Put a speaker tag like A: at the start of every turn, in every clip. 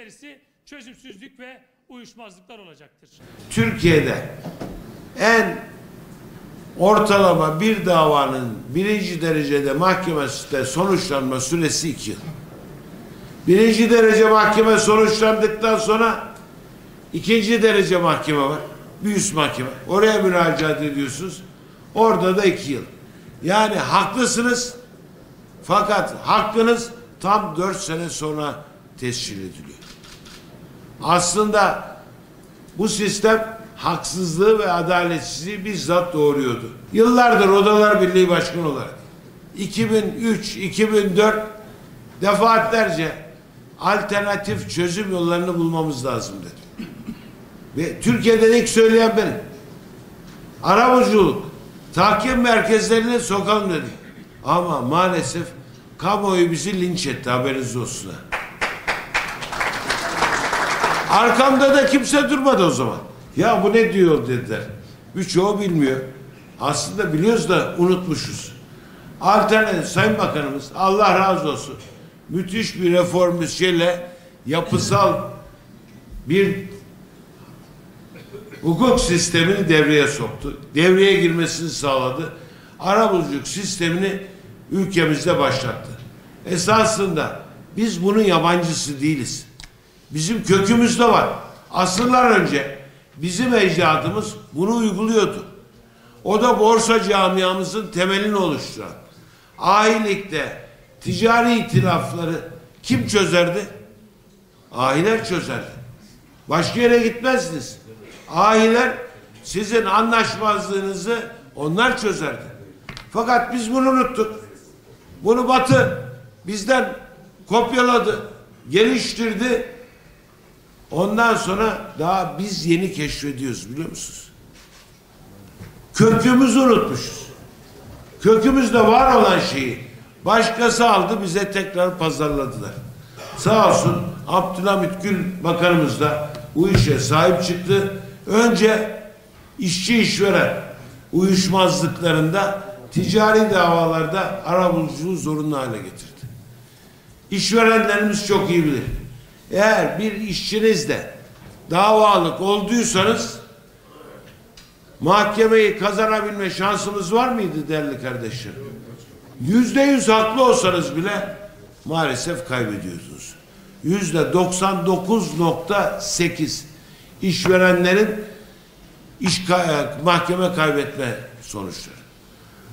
A: Gerisi çözümsüzlük ve uyuşmazlıklar olacaktır.
B: Türkiye'de en ortalama bir davanın birinci derecede mahkemede sonuçlanma süresi 2 yıl. Birinci derece mahkeme sonuçlandıktan sonra ikinci derece mahkeme var. Bir üst mahkeme. Oraya müracaat ediyorsunuz. Orada da 2 yıl. Yani haklısınız. Fakat hakkınız tam 4 sene sonra tescil ediliyor. Aslında bu sistem haksızlığı ve adaletsizliği bizzat doğuruyordu. Yıllardır Odalar Birliği Başkanı olarak 2003, 2004 defaatlerce alternatif çözüm yollarını bulmamız lazım dedim. Ve Türkiye'de ilk söyleyen benim. Arabuluculuk, tahkim merkezlerine sokalım dedim. Ama maalesef kamuoyu bizi linç etti, haberiniz olsun. Arkamda da kimse durmadı o zaman. Ya bu ne diyor dediler. Birçoğu bilmiyor. Aslında biliyoruz da unutmuşuz. Alternatif Sayın Bakanımız Allah razı olsun. Müthiş bir reformistiyle yapısal bir hukuk sistemini devreye soktu. Devreye girmesini sağladı. Arabuluculuk sistemini ülkemizde başlattı. Esasında biz bunun yabancısı değiliz. Bizim kökümüzde var. Asırlar önce bizim ecdadımız bunu uyguluyordu. O da borsa camiamızın temelini oluşturan. Ahilikte ticari itilafları kim çözerdi? Ahiler çözerdi. Başka yere gitmezdiniz. Ahiler sizin anlaşmazlığınızı onlar çözerdi. Fakat biz bunu unuttuk. Bunu Batı bizden kopyaladı, geliştirdi. Ondan sonra daha biz yeni keşfediyoruz, biliyor musunuz? Kökümüzü unutmuşuz. Kökümüzde var olan şeyi başkası aldı, bize tekrar pazarladılar. Sağ olsun Abdülhamit Gül Bakanımız da bu işe sahip çıktı. Önce işçi işveren uyuşmazlıklarında, ticari davalarda arabuluculuğu zorunlu hale getirdi. İşverenlerimiz çok iyi bilir. Eğer bir işçinizle davalık olduysanız mahkemeyi kazanabilme şansımız var mıydı değerli kardeşlerim? %100 haklı olsanız bile maalesef kaybediyorsunuz. %99.8 işverenlerin mahkeme kaybetme sonuçları.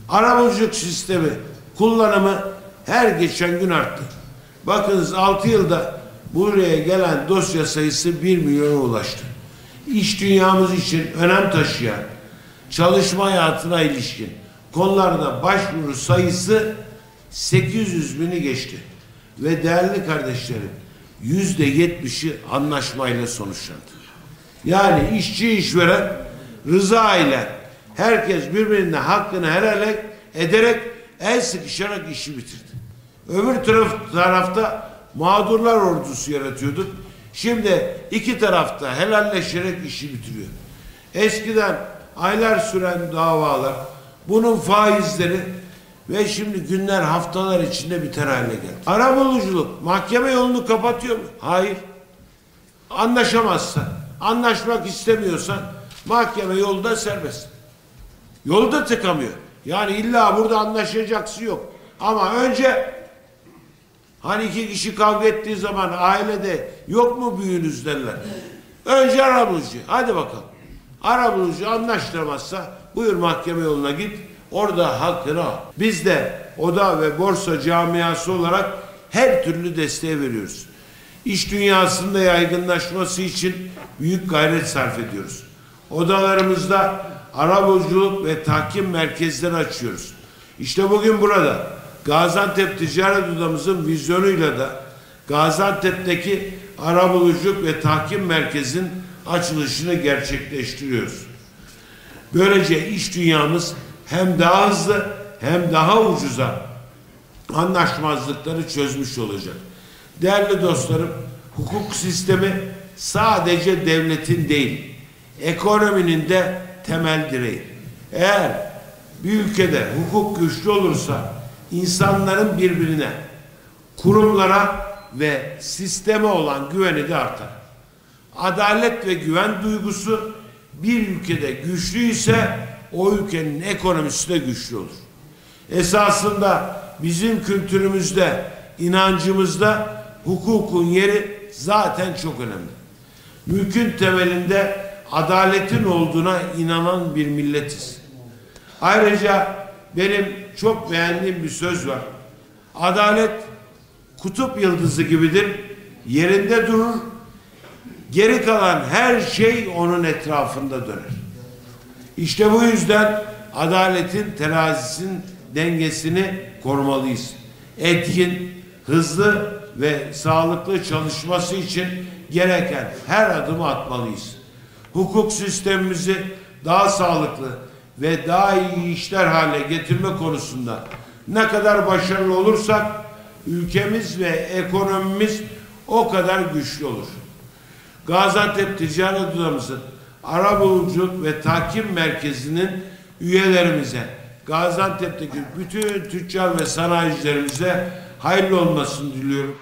B: Arabuluculuk sistemi kullanımı her geçen gün arttı. Bakınız 6 yılda buraya gelen dosya sayısı 1 milyona ulaştı. İş dünyamız için önem taşıyan, çalışma hayatına ilişkin konularda başvuru sayısı 800 bini geçti. Ve değerli kardeşlerim, %70'i anlaşmayla sonuçlandı. Yani işçi işveren rıza ile herkes birbirine hakkını helal ederek el sıkışarak işi bitirdi. Öbür tarafta mağdurlar ordusu yaratıyorduk. Şimdi iki tarafta helalleşerek işi bitiriyor. Eskiden aylar süren davalar, bunun faizleri ve şimdi günler, haftalar içinde biter hale geldi. Arabuluculuk mahkeme yolunu kapatıyor mu? Hayır. Anlaşamazsan, anlaşmak istemiyorsan mahkeme yolda serbest. Yolda tıkamıyor. Yani illa burada anlaşacaksın yok. Ama önce hani iki kişi kavga ettiği zaman ailede yok mu büyüğünüz derler. Önce arabulucu. Hadi bakalım. Arabulucu anlaştıramazsa buyur mahkeme yoluna git. Orada hakkını al. Biz de oda ve borsa camiası olarak her türlü desteği veriyoruz. İş dünyasında yaygınlaşması için büyük gayret sarf ediyoruz. Odalarımızda arabuluculuk ve tahkim merkezleri açıyoruz. İşte bugün burada Gaziantep Ticaret Odamızın vizyonuyla da Gaziantep'teki arabuluculuk ve tahkim merkezin açılışını gerçekleştiriyoruz. Böylece iş dünyamız hem daha hızlı hem daha ucuza anlaşmazlıkları çözmüş olacak. Değerli dostlarım, hukuk sistemi sadece devletin değil, ekonominin de temel direği. Eğer bir ülkede hukuk güçlü olursa insanların birbirine, kurumlara ve sisteme olan güveni de artar. Adalet ve güven duygusu bir ülkede güçlü ise o ülkenin ekonomisi de güçlü olur. Esasında bizim kültürümüzde, inancımızda hukukun yeri zaten çok önemli. Mülkün temelinde adaletin olduğuna inanan bir milletiz. Ayrıca benim çok beğendiğim bir söz var. Adalet kutup yıldızı gibidir. Yerinde durur. Geri kalan her şey onun etrafında döner. İşte bu yüzden adaletin terazisinin dengesini korumalıyız. Etkin, hızlı ve sağlıklı çalışması için gereken her adımı atmalıyız. Hukuk sistemimizi daha sağlıklı ve daha iyi işler hale getirme konusunda ne kadar başarılı olursak ülkemiz ve ekonomimiz o kadar güçlü olur. Gaziantep Ticaret Odamızın Arabuluculuk ve Tahkim Merkezi'nin üyelerimize, Gaziantep'teki bütün tüccar ve sanayicilerimize hayırlı olmasını diliyorum.